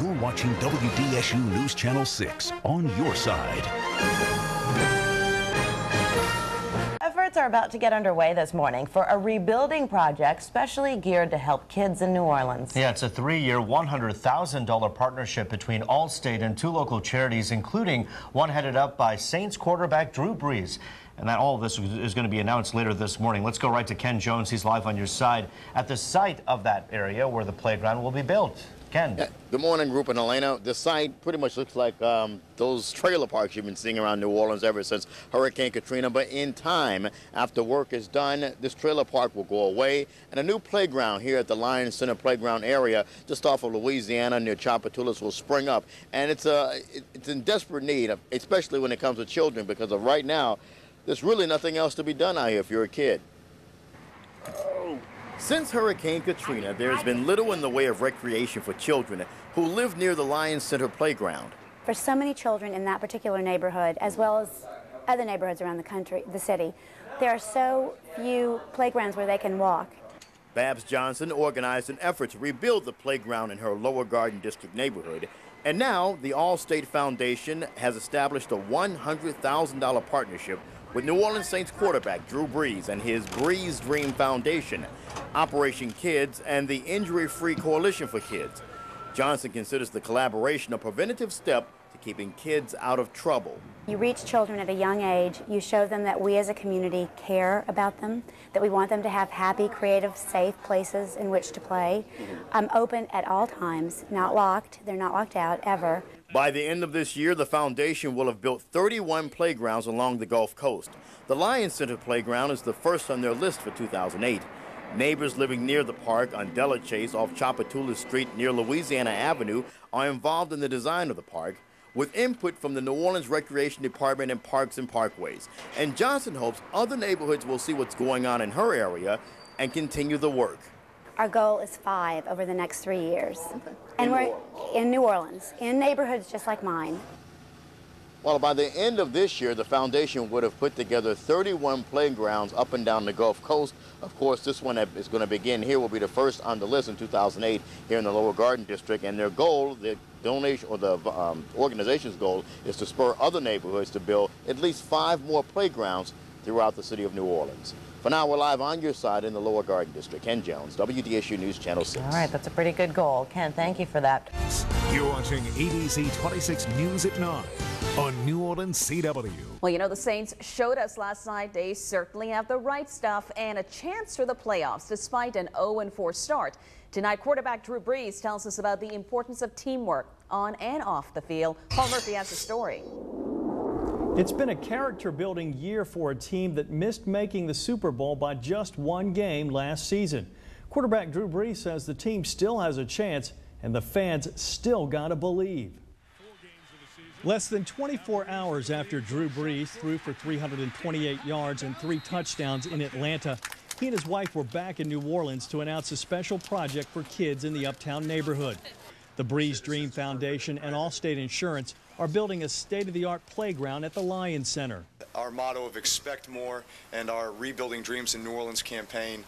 You're watching WDSU News Channel 6 on your side. Efforts are about to get underway this morning for a rebuilding project specially geared to help kids in New Orleans. Yeah, it's a 3-year, $100,000 partnership between Allstate and 2 local charities, including one headed up by Saints quarterback Drew Brees. And that all of this is going to be announced later this morning. Let's go right to Ken Jones. He's live on your side at the site of that area where the playground will be built. Ken. Yeah, good morning, Group and Elena. The site pretty much looks like those trailer parks you've been seeing around New Orleans ever since Hurricane Katrina. But in time, after work is done, this trailer park will go away, and a new playground here at the Lions Center Playground area, just off of Louisiana near Chapatoulas, will spring up. And it's in desperate need, especially when it comes to children, because of right now, there's really nothing else to be done out here if you're a kid. Since Hurricane Katrina, there's been little in the way of recreation for children who live near the Lions Center Playground. For so many children in that particular neighborhood, as well as other neighborhoods around the city, there are so few playgrounds where they can walk. Babs Johnson organized an effort to rebuild the playground in her Lower Garden District neighborhood. And now the Allstate Foundation has established a $100,000 partnership with New Orleans Saints quarterback Drew Brees and his Brees Dream Foundation, Operation Kids, and the Injury-Free Coalition for Kids. Johnson considers the collaboration a preventative step to keeping kids out of trouble. You reach children at a young age, you show them that we as a community care about them, that we want them to have happy, creative, safe places in which to play. Open at all times, not locked. They're not locked out ever. By the end of this year, the foundation will have built 31 playgrounds along the Gulf Coast. The Lions Center Playground is the first on their list for 2008. Neighbors living near the park on Della Chase off Chapatoulas Street near Louisiana Avenue are involved in the design of the park, with input from the New Orleans Recreation Department and Parks and Parkways. And Johnson hopes other neighborhoods will see what's going on in her area and continue the work. Our goal is 5 over the next 3 years. And we're in New Orleans, in neighborhoods just like mine. Well, by the end of this year, the foundation would have put together 31 playgrounds up and down the Gulf Coast. Of course, this one is going to begin here, will be the first on the list in 2008 here in the Lower Garden District. And their goal, the donation or the organization's goal, is to spur other neighborhoods to build at least 5 more playgrounds throughout the city of New Orleans. For now, we're live on your side in the Lower Garden District. Ken Jones, WDSU News Channel 6. All right, that's a pretty good goal. Ken, thank you for that. You're watching ABC 26 News at 9 on New Orleans CW. Well, you know, the Saints showed us last night they certainly have the right stuff and a chance for the playoffs despite an 0-4 start. Tonight, quarterback Drew Brees tells us about the importance of teamwork on and off the field. Paul Murphy has the story. It's been a character-building year for a team that missed making the Super Bowl by just 1 game last season. Quarterback Drew Brees says the team still has a chance and the fans still gotta believe. Less than 24 hours after Drew Brees threw for 328 yards and 3 touchdowns in Atlanta, he and his wife were back in New Orleans to announce a special project for kids in the uptown neighborhood. The Brees Dream Foundation and Allstate Insurance are building a state-of-the-art playground at the Lions Center. Our motto of Expect More and our Rebuilding Dreams in New Orleans campaign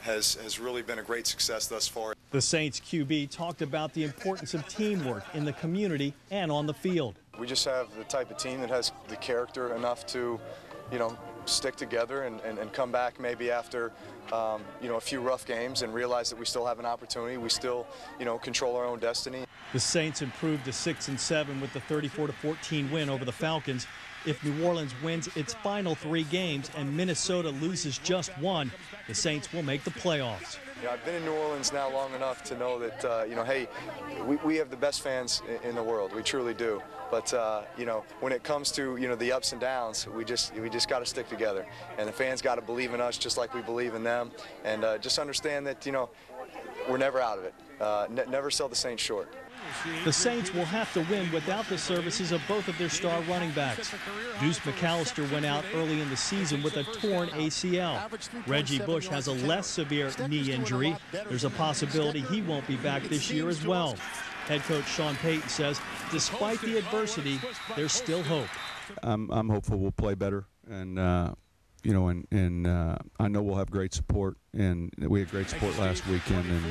has really been a great success thus far. The Saints QB talked about the importance of teamwork in the community and on the field. We just have the type of team that has the character enough to, you know, stick together and come back maybe after, you know, a few rough games and realize that we still have an opportunity. We still, you know, control our own destiny. The Saints improved to 6-7 with the 34-14 win over the Falcons. If New Orleans wins its final 3 games and Minnesota loses just 1, the Saints will make the playoffs. You know, I've been in New Orleans now long enough to know that, you know, hey, we have the best fans in the world. We truly do. But, you know, when it comes to, you know, the ups and downs, we just got to stick together. And the fans got to believe in us just like we believe in them. And just understand that, you know, we're never out of it. Never sell the Saints short. The Saints will have to win without the services of both of their star running backs. Deuce McAllister went out early in the season with a torn ACL. Reggie Bush has a less severe knee injury. There's a possibility he won't be back this year as well. Head coach Sean Payton says, despite the adversity, there's still hope. I'm hopeful we'll play better and, you know, and I know we'll have great support, and we had great support last weekend, and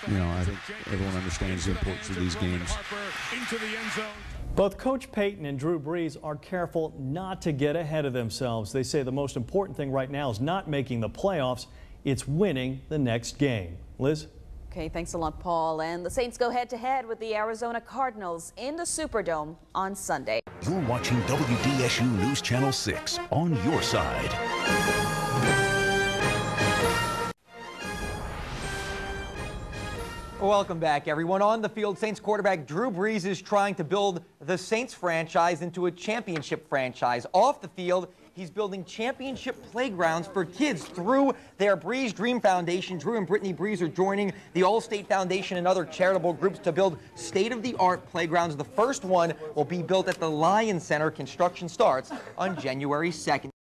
you know, I think everyone understands the importance of these games. Both Coach Payton and Drew Brees are careful not to get ahead of themselves. They say the most important thing right now is not making the playoffs, it's winning the next game. Liz? Okay, thanks a lot, Paul. And the Saints go head-to-head with the Arizona Cardinals in the Superdome on Sunday. You're watching WDSU News Channel 6 on your side. Welcome back, everyone. On the field, Saints quarterback Drew Brees is trying to build the Saints franchise into a championship franchise. Off the field, he's building championship playgrounds for kids through their Brees Dream Foundation. Drew and Brittany Brees are joining the Allstate Foundation and other charitable groups to build state-of-the-art playgrounds. The first one will be built at the Lion Center. Construction starts on January 2nd.